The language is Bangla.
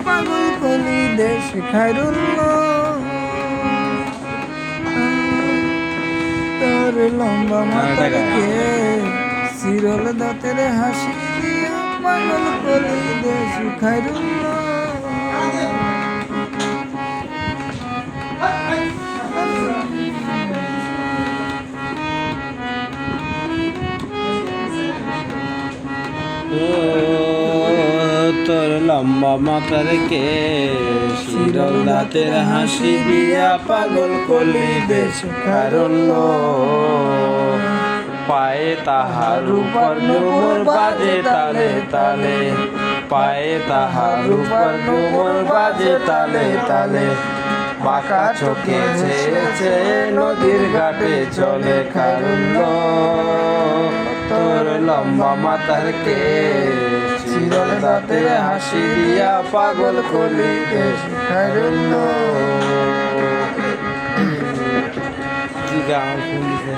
পাগল কলি দেশ খায়রুল্লাহ। তোর লম্বা মাথার কেশ, চিরল দাঁতের হাসি দিয়া পাগল কলি দেশ খায়রুল্লাহ। তোর লম্বা মাথার কেশ, চিরল দাঁতের হাসি দিয়া পাগল কলি দেশ খায়রুল্লাহ। পায়ে তাহার রূপার ডুমুর বাজে তালে তালে, পায়ে তাহার রূপার ডুমুর বাজে তালে তালে। বাঁকা চোখে ছেয়েছে নদীর ঘাটে চলে খায়রুল্লাহ। তোর লম্বা মাথার কেশ, চিরল দাঁতের হাসি দিয়া পাগল কলি দেশ খায়রুল্লাহ। কি গান শুনছে।